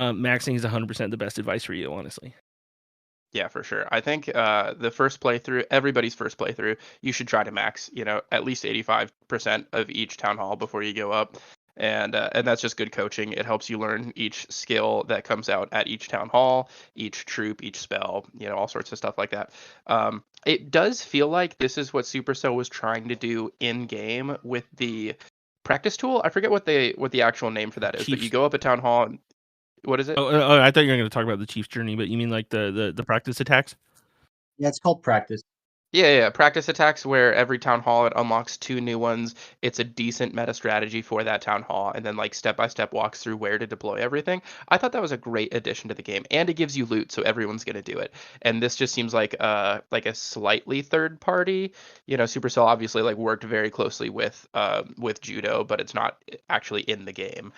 maxing is 100% the best advice for you, honestly. Yeah, for sure. I think the first playthrough, everybody's first playthrough, you should try to max, at least 85% of each town hall before you go up. And that's just good coaching. It helps you learn each skill that comes out at each town hall, each troop, each spell, all sorts of stuff like that. It does feel like this is what Supercell was trying to do in game with the practice tool. I forget what the actual name for that is, but you go up a town hall and what is it? Oh, I thought you were going to talk about the Chief's journey, but you mean like the practice attacks? Yeah, it's called practice. Yeah. Practice attacks where every town hall it unlocks 2 new ones. It's a decent meta strategy for that town hall, and then like step-by-step walks through where to deploy everything. I thought that was a great addition to the game, and it gives you loot, so everyone's gonna do it. And this just seems like a slightly third party. Supercell obviously like worked very closely with Judo, but it's not actually in the game.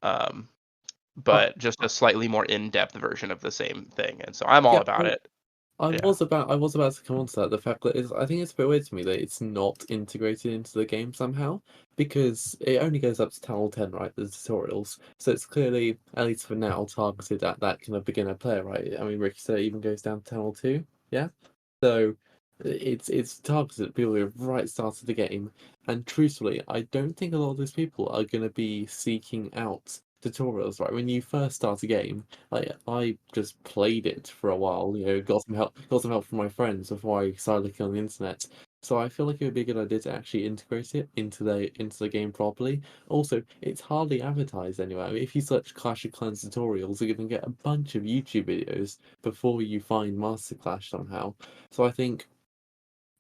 But just a slightly more in-depth version of the same thing. And so I'm all about it. I Yeah. was about to come on to that. The fact that I think it's a bit weird to me that it's not integrated into the game somehow, because it only goes up to Town 10, right? The tutorials, so it's clearly, at least for now, targeted at that kind of beginner player, right? I mean, Ricky said it even goes down to Town 2, yeah. So it's targeted at people who have right started the game, and truthfully, I don't think a lot of those people are going to be seeking out tutorials, right? When you first start a game, like I just played it for a while, got some help from my friends before I started looking on the internet. So I feel like it would be a good idea to actually integrate it into the game properly. Also, it's hardly advertised anywhere. I mean, if you search Clash of Clans tutorials, you're going to get a bunch of YouTube videos before you find Master Clash somehow. So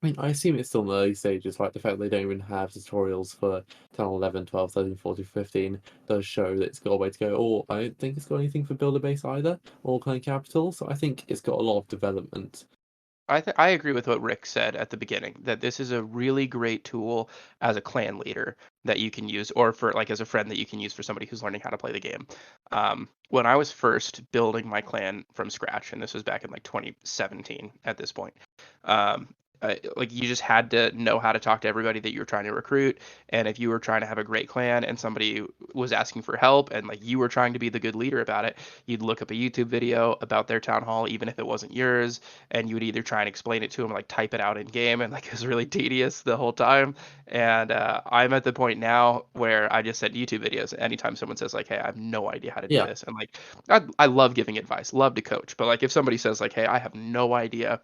I mean, I assume it's still in the early stages, right? The fact they don't even have tutorials for 10, 11, 12, 13, 14, 15 does show that it's got a way to go. Or I don't think it's got anything for Builder Base either, or Clan Capital. So I think it's got a lot of development. I agree with what Rick said at the beginning, that this is a really great tool as a clan leader that you can use, or for like as a friend that you can use for somebody who's learning how to play the game. When I was first building my clan from scratch, and this was back in like 2017 at this point, like you just had to know how to talk to everybody that you were trying to recruit. And if you were trying to have a great clan and somebody was asking for help and like you were trying to be the good leader about it, you'd look up a YouTube video about their town hall, even if it wasn't yours, and you would either try and explain it to them, like type it out in game, and like it was really tedious the whole time. And I'm at the point now where I just send YouTube videos anytime someone says like, hey, I have no idea how to do Yeah. this. And like I love giving advice, love to coach, but like if somebody says like, hey, I have no idea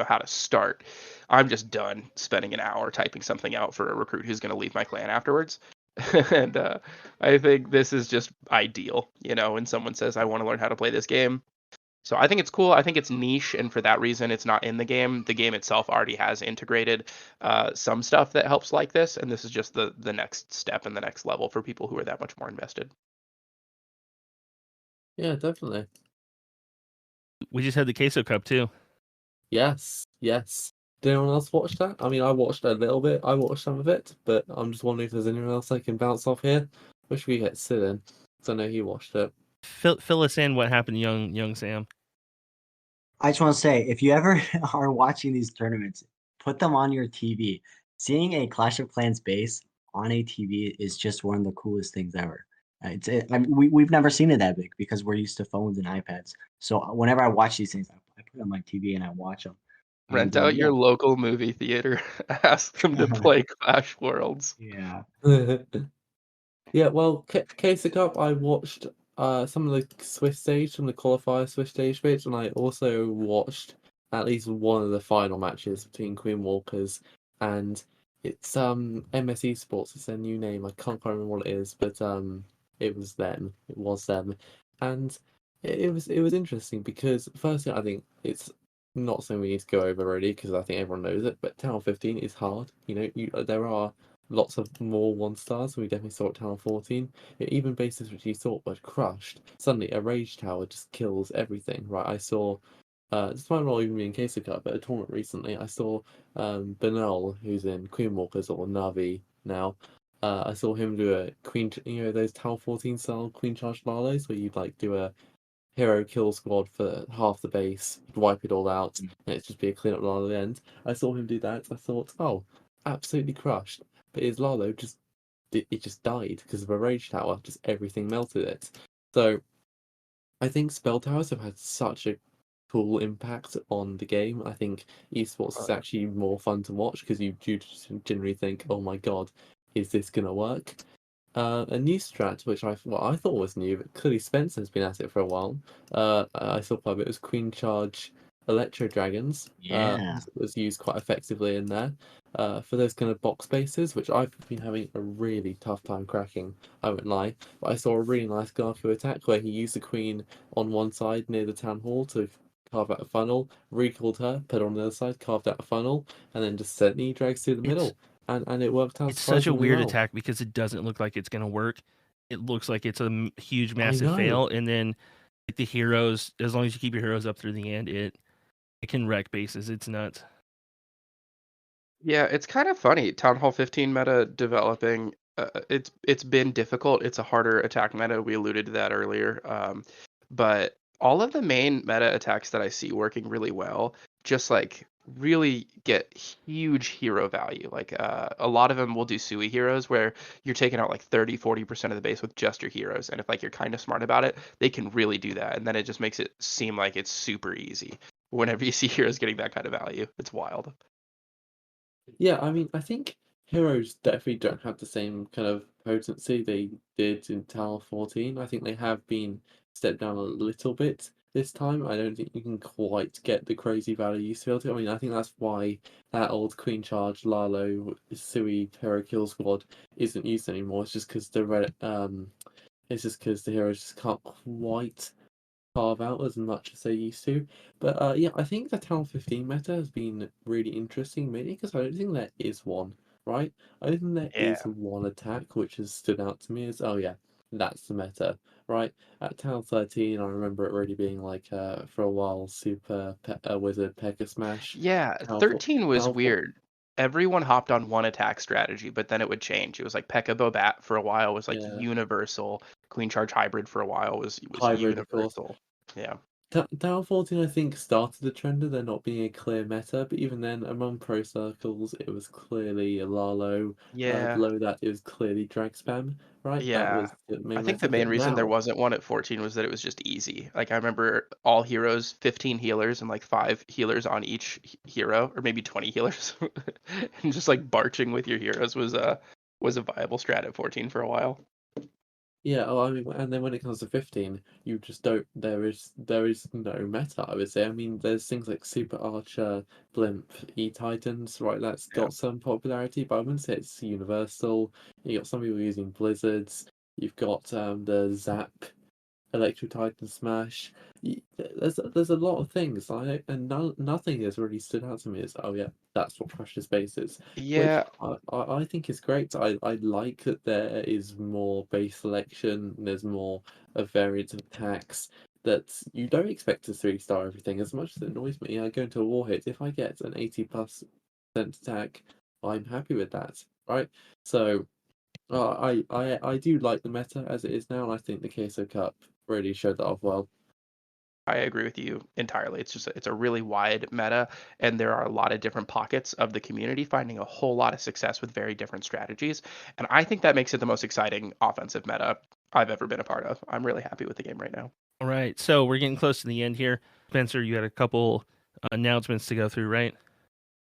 how to start, I'm just done spending an hour typing something out for a recruit who's going to leave my clan afterwards. And I think this is just ideal, when someone says, I want to learn how to play this game. So I think it's cool. I think it's niche, and for that reason, it's not in the game. The game itself already has integrated some stuff that helps like this, and this is just the next step and the next level for people who are that much more invested. Yeah, definitely. We just had the Queso Cup too. Yes, yes. Did anyone else watch that? I mean, I watched a little bit. I watched some of it, but I'm just wondering if there's anyone else I can bounce off here. Wish we get Sid in, because I know he watched it. Fill us in what happened, young Sam. I just want to say, if you ever are watching these tournaments, put them on your TV. Seeing a Clash of Clans base on a TV is just one of the coolest things ever. I mean, we've never seen it that big because we're used to phones and iPads. So whenever I watch these things, I put it on my TV and I watch them. Rent And out yeah, your local movie theater. Ask them to play Clash Worlds. yeah. Yeah, well, Case Cup, I watched some of the Swiss stage, some of the qualifier Swiss stage bits, and I also watched at least one of the final matches between Queen Walkers and it's MSE Sports. It's their new name. I can't quite remember what it is, but it was them. It was them, and it was interesting because firstly, I think it's not something we need to go over really because I think everyone knows it. But Town 15 is hard. There are lots of more 1 stars. We definitely saw at Tower 14. Even bases which you thought were crushed, suddenly a Rage Tower just kills everything, right? I saw, this might not even be in Case of Cup, but a tournament recently, I saw Benel, who's in Queen Walkers or Navi now. I saw him do a Queen, those Tower 14 style Queen Charge Lalos where you like do a hero kill squad for half the base, wipe it all out, and it's just be a clean up Lalo at the end. I saw him do that. I thought, oh, absolutely crushed. But his Lalo it just died because of a rage tower. Just everything melted it. So I think spell towers have had such a cool impact on the game. I think esports is actually more fun to watch because you do generally think, oh my god, is this gonna work? A new strat, which I thought was new, but clearly Spencer's been at it for a while. I saw quite a bit. It was Queen Charge Electro Dragons. Yeah. Was used quite effectively in there. For those kind of box bases, which I've been having a really tough time cracking. I won't lie, but I saw a really nice Garku attack where he used the Queen on one side near the town hall to carve out a funnel, recalled her, put her on the other side, carved out a funnel, and then just sent knee drags through the middle. And it worked out. It's such a weird well. attack because it doesn't look like it's gonna work. It looks like it's a huge, I massive know. fail, and then like the heroes, as long as you keep your heroes up through the end, it can wreck bases. It's nuts. Yeah, it's kind of funny. Town Hall 15 meta developing it's been difficult. It's a harder attack meta. We alluded to that earlier. But all of the main meta attacks that I see working really well, just like really get huge hero value. Like a lot of them will do Sui heroes where you're taking out like 30-40% of the base with just your heroes. And if like you're kind of smart about it, they can really do that. And then it just makes it seem like it's super easy. Whenever you see heroes getting that kind of value, it's wild. Yeah, I mean, I think heroes definitely don't have the same kind of potency they did in Tower 14. I think they have been stepped down a little bit this time. I don't think you can quite get the crazy value you used to be able to. I mean, I think that's why that old Queen Charge, Lalo, Sui Hero Kill Squad isn't used anymore. It's just because the heroes just can't quite carve out as much as they used to. But yeah, I think the Town 15 meta has been really interesting, mainly because I don't think there is one, right? I don't think there Yeah. is one attack which has stood out to me as, oh yeah, that's the meta, right? At Town 13, I remember it really being like, for a while, Wizard Pekka Smash. Yeah, Town 4, 13 was Town 4, weird. Everyone hopped on one attack strategy, but then it would change. It was like Pekka Bobat for a while was like yeah, universal. Queen Charge Hybrid for a while was Hybrid, of course. universal. Yeah. Tower 14, I think, started the trend of there not being a clear meta, but even then, among pro circles, it was clearly a Lalo. Yeah. Below that, it was clearly drag spam, right? That Yeah. was the I main think the meta. main But reason there now, wasn't one at 14 was that it was just easy. Like I remember all heroes, 15 healers and like 5 healers on each hero, or maybe 20 healers. And just like barching with your heroes was a viable strat at 14 for a while. yeah, oh, I mean, and then when it comes to 15, you just don't. There is no meta, I would say. I mean, there's things like Super Archer, Blimp, E-Titans, right? That's Yeah. got some popularity, but I wouldn't say it's universal. You got some people using Blizzards. You've got the Zap Electro Titan Smash. There's a lot of things, and nothing has really stood out to me as, oh yeah, that's what Precious Base is, which Yeah, I think is great. I like that there is more base selection, there's more a variant of attacks that you don't expect to 3-star everything. As much as it annoys me, I go into a war hit. If I get an 80+% attack, I'm happy with that, right? So I do like the meta as it is now, and I think the Queso Cup really showed that off well. I agree with you entirely. It's a really wide meta, and there are a lot of different pockets of the community finding a whole lot of success with very different strategies. And I think that makes it the most exciting offensive meta I've ever been a part of. I'm really happy with the game right now. All right, so we're getting close to the end here. Spencer, you had a couple announcements to go through, right?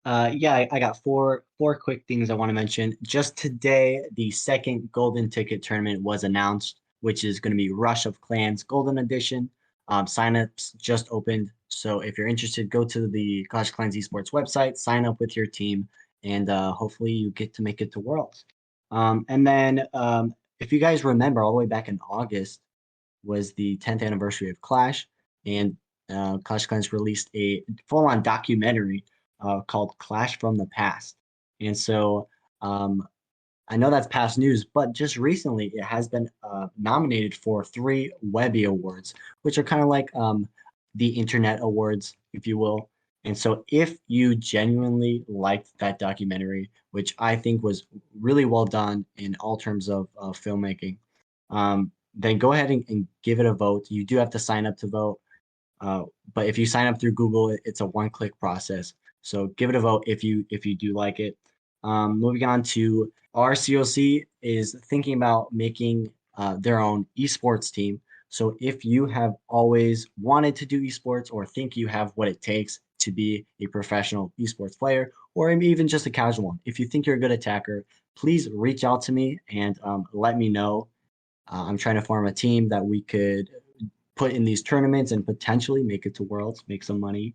Yeah, I got four quick things I want to mention. Just today, the second golden ticket tournament was announced, which is going to be Rush of Clans Golden Edition. Signups just opened, so if you're interested, go to the Clash of Clans Esports website, sign up with your team, and hopefully you get to make it to Worlds. And then, if you guys remember, all the way back in August was the 10th anniversary of Clash, and Clash of Clans released a full-on documentary called Clash from the Past. And so I know that's past news, but just recently it has been nominated for 3 Webby Awards, which are kind of like the Internet Awards, if you will. And so if you genuinely liked that documentary, which I think was really well done in all terms of filmmaking, then go ahead and give it a vote. You do have to sign up to vote. Uh, but if you sign up through Google, it's a one-click process. So give it a vote if you do like it. Moving on to RCOC is thinking about making their own esports team. So if you have always wanted to do esports or think you have what it takes to be a professional esports player, or even just a casual one, if you think you're a good attacker, please reach out to me and let me know. I'm trying to form a team that we could put in these tournaments and potentially make it to Worlds, make some money.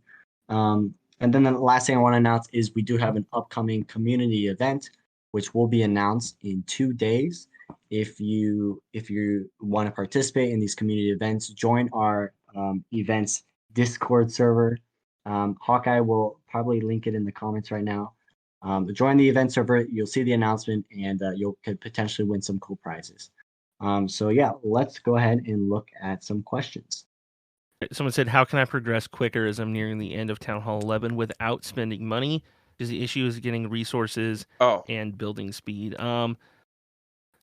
And then the last thing I want to announce is we do have an upcoming community event, which will be announced in 2 days. If you want to participate in these community events, join our events Discord server. Hawkeye will probably link it in the comments right now. Join the event server. You'll see the announcement, and you could potentially win some cool prizes. So yeah, let's go ahead and look at some questions. Someone said, "How can I progress quicker as I'm nearing the end of Town Hall 11 without spending money? Because the issue is getting resources Oh, and building speed."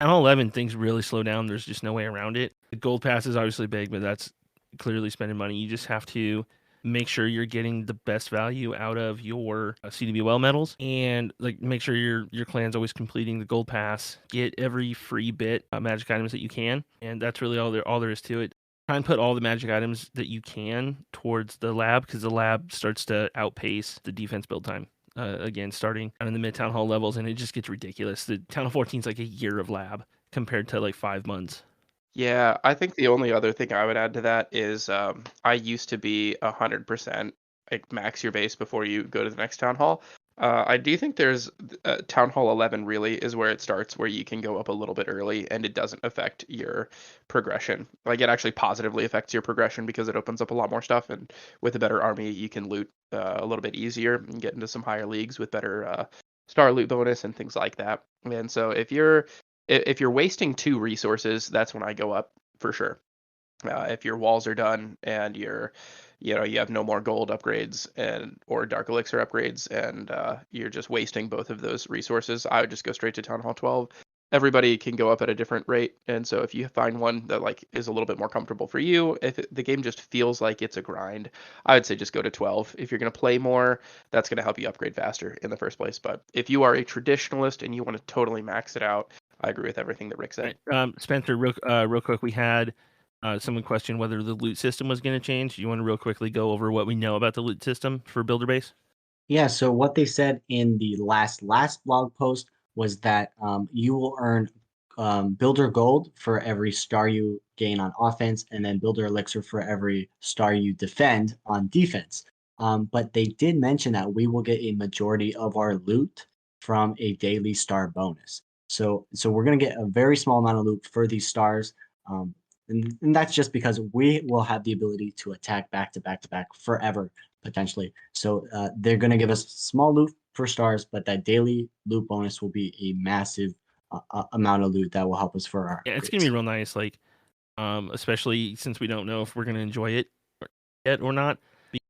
Town Hall 11, things really slow down. There's just no way around it. The gold pass is obviously big, but that's clearly spending money. You just have to make sure you're getting the best value out of your CDBL medals, and like make sure your clan's always completing the gold pass. Get every free bit of magic items that you can, and that's really all there is to it. Try and put all the magic items that you can towards the lab, because the lab starts to outpace the defense build time. Again, starting in the mid town hall levels, and it just gets ridiculous. The town hall 14 is like a year of lab compared to like 5 months. Yeah, I think the only other thing I would add to that is I used to be 100% like max your base before you go to the next town hall. I do think there's town hall 11 really is where it starts, where you can go up a little bit early and it doesn't affect your progression. Like it actually positively affects your progression because it opens up a lot more stuff, and with a better army you can loot a little bit easier and get into some higher leagues with better star loot bonus and things like that. And so if you're wasting 2 resources, that's when I go up for sure. If your walls are done and you have no more gold upgrades and or dark elixir upgrades, and you're just wasting both of those resources, I would just go straight to Town Hall 12. Everybody can go up at a different rate, and so if you find one that like is a little bit more comfortable for you, if the game just feels like it's a grind, I would say just go to 12. If you're going to play more, that's going to help you upgrade faster in the first place. But if you are a traditionalist and you want to totally max it out, I agree with everything that Rick said. Spencer, real quick, we had someone question whether the loot system was going to change. You want to real quickly go over what we know about the loot system for Builder Base? Yeah, so what they said in the last blog post was that you will earn Builder Gold for every star you gain on offense, and then Builder Elixir for every star you defend on defense. But they did mention that we will get a majority of our loot from a daily star bonus. So we're gonna get a very small amount of loot for these stars. And that's just because we will have the ability to attack back to back to back forever potentially. So they're going to give us small loot for stars, but that daily loot bonus will be a massive amount of loot that will help us for our Yeah, it's going to upgrades. be real nice, like especially since we don't know if we're going to enjoy it yet or not.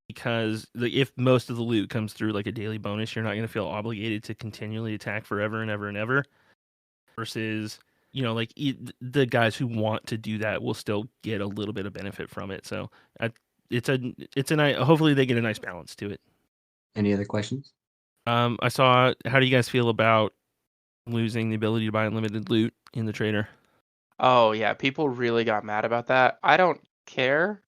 Because if most of the loot comes through like a daily bonus, you're not going to feel obligated to continually attack forever and ever and ever. Versus, like the guys who want to do that will still get a little bit of benefit from it. So it's a nice. Hopefully they get a nice balance to it. Any other questions? I saw. How do you guys feel about losing the ability to buy unlimited loot in the trader? Oh yeah, people really got mad about that. I don't care.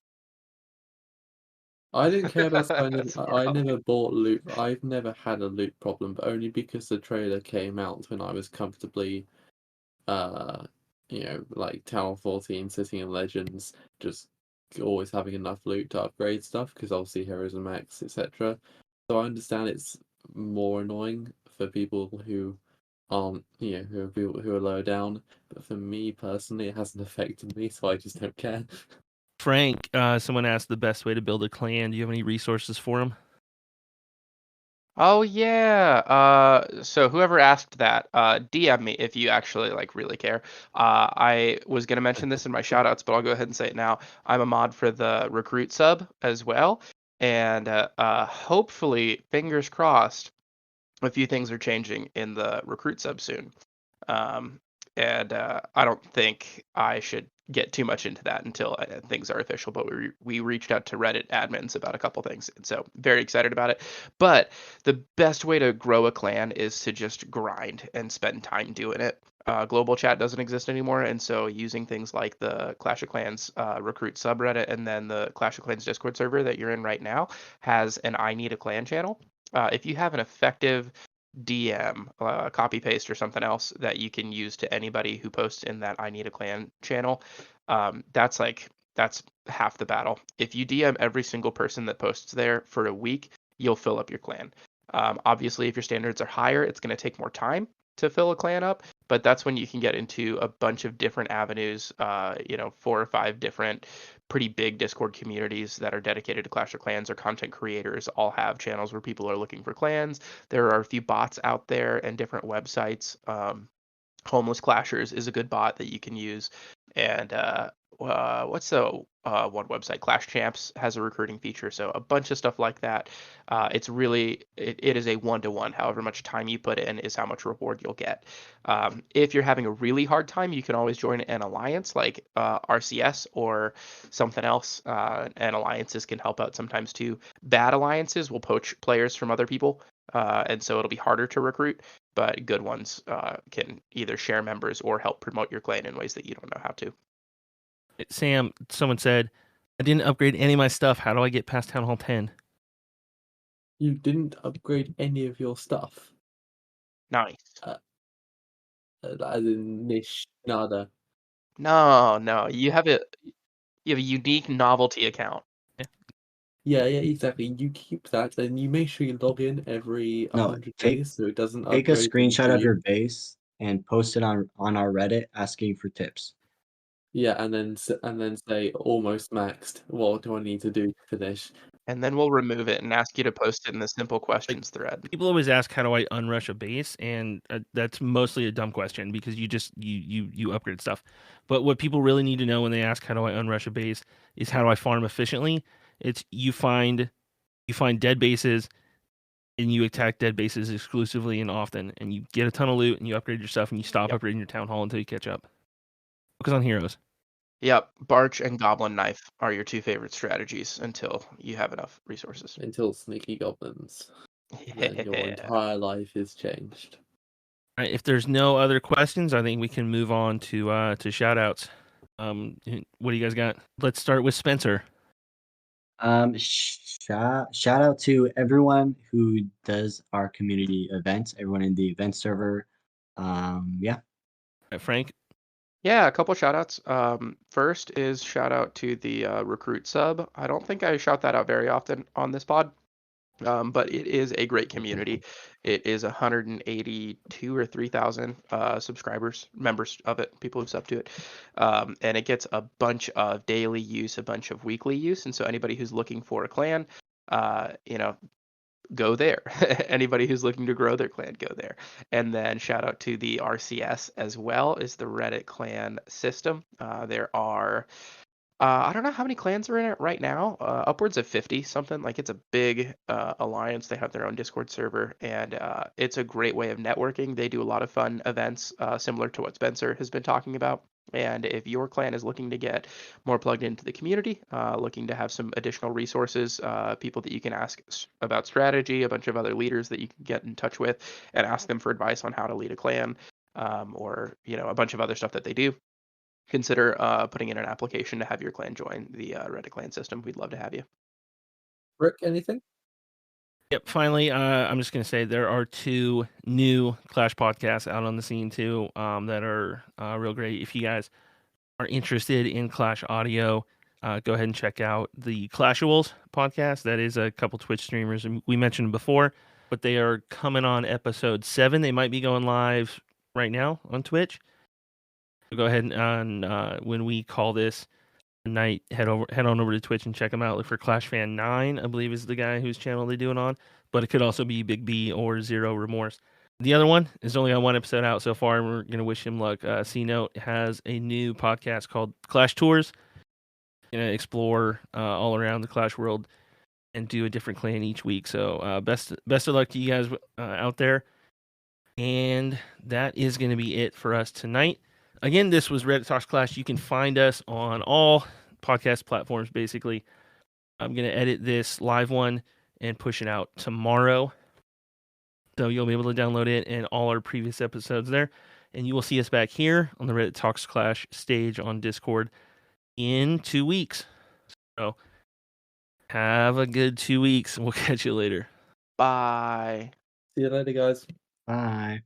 I didn't care about That's more I how never bought loot. I've never had a loot problem, but only because the trailer came out when I was comfortably, uh, like Tower 14, sitting in Legends, just always having enough loot to upgrade stuff because obviously Heroes and Max, etc. So I understand it's more annoying for people who aren't, who are lower down. But for me personally, it hasn't affected me, so I just don't care. Frank, someone asked the best way to build a clan. Do you have any resources for him? Oh yeah. So whoever asked that, DM me if you actually like really care. I was gonna mention this in my shoutouts, but I'll go ahead and say it now. I'm a mod for the recruit sub as well, and hopefully, fingers crossed, a few things are changing in the recruit sub soon. Um, and I don't think I should get too much into that until things are official. But we reached out to Reddit admins about a couple things, and so very excited about it. But the best way to grow a clan is to just grind and spend time doing it. Global chat doesn't exist anymore, and so using things like the Clash of Clans recruit subreddit and then the Clash of Clans Discord server that you're in right now has an I need a clan channel. If you have an effective DM, copy paste, or something else that you can use to anybody who posts in that I need a clan channel, that's half the battle. If you DM every single person that posts there for a week, you'll fill up your clan. Obviously, if your standards are higher, it's going to take more time to fill a clan up, but that's when you can get into a bunch of different avenues, 4 or 5 different pretty big Discord communities that are dedicated to Clash of Clans, or content creators all have channels where people are looking for clans. There are a few bots out there and different websites. Homeless Clashers is a good bot that you can use, and what's the one website? Clash Champs has a recruiting feature, so a bunch of stuff like that. It's really it is a 1-to-1. However much time you put in is how much reward you'll get. If you're having a really hard time, you can always join an alliance like RCS or something else. And alliances can help out sometimes too. Bad alliances will poach players from other people, and so it'll be harder to recruit. But good ones can either share members or help promote your clan in ways that you don't know how to. Sam, someone said, I didn't upgrade any of my stuff. How do I get past Town Hall 10? You didn't upgrade any of your stuff. Nice. As in niche, nada. No, you have a unique novelty account. Yeah, exactly. You keep that, then you make sure you log in every No, 100 days so it doesn't take a upgrade screenshot into of your you. base and post it on our Reddit asking for tips. Yeah, and then say almost maxed. What do I need to do to finish? And then we'll remove it and ask you to post it in the simple questions thread. People always ask, how do I unrush a base? And that's mostly a dumb question because you just you upgrade stuff. But what people really need to know when they ask, how do I unrush a base, is how do I farm efficiently? It's you find dead bases and you attack dead bases exclusively and often, and you get a ton of loot and you upgrade your stuff and you stop upgrading your town hall until you catch up. Focus on heroes. Yep, Barch and Goblin Knife are your two favorite strategies until you have enough resources. Until sneaky goblins. Then your entire life is changed. All right, if there's no other questions, I think we can move on to shout outs. What do you guys got? Let's start with Spencer. Shout out to everyone who does our community events, everyone in the event server. Yeah. All right, Frank. Yeah, a couple shout outs. First is shout out to the recruit sub. I don't think I shout that out very often on this pod. But it is a great community. It is 182 or 3,000 subscribers, members of it, people who sub to it. And it gets a bunch of daily use, a bunch of weekly use. And so anybody who's looking for a clan, go there. Anybody who's looking to grow their clan, go there. And then shout out to the RCS as well as the Reddit clan system. There are I don't know how many clans are in it right now. Upwards of 50 something. Like it's a big alliance. They have their own Discord server, and it's a great way of networking. They do a lot of fun events, similar to what Spencer has been talking about. And if your clan is looking to get more plugged into the community, looking to have some additional resources, people that you can ask about strategy, a bunch of other leaders that you can get in touch with, and ask them for advice on how to lead a clan, or a bunch of other stuff that they do, consider putting in an application to have your clan join the Reddit clan system. We'd love to have you. Rick, anything? Yep. Finally, I'm just going to say there are 2 new Clash podcasts out on the scene too, that are real great. If you guys are interested in Clash audio, go ahead and check out the Clashuals podcast. That is a couple Twitch streamers, and we mentioned them before, but they are coming on episode 7. They might be going live right now on Twitch. So go ahead and when we call this night, head on over to Twitch and check them out. Look for Clash Fan 9, I believe is the guy whose channel they do it on, but it could also be Big B or Zero Remorse. The other one is only on 1 episode out so far, and we're going to wish him luck. C-Note has a new podcast called Clash Tours. Going to explore all around the Clash world and do a different clan each week. So best of luck to you guys out there. And that is going to be it for us tonight. Again, this was Reddit Talks Clash. You can find us on all podcast platforms, basically. I'm going to edit this live one and push it out tomorrow. So you'll be able to download it and all our previous episodes there. And you will see us back here on the Reddit Talks Clash stage on Discord in 2 weeks. So have a good 2 weeks, and we'll catch you later. Bye. See you later, guys. Bye.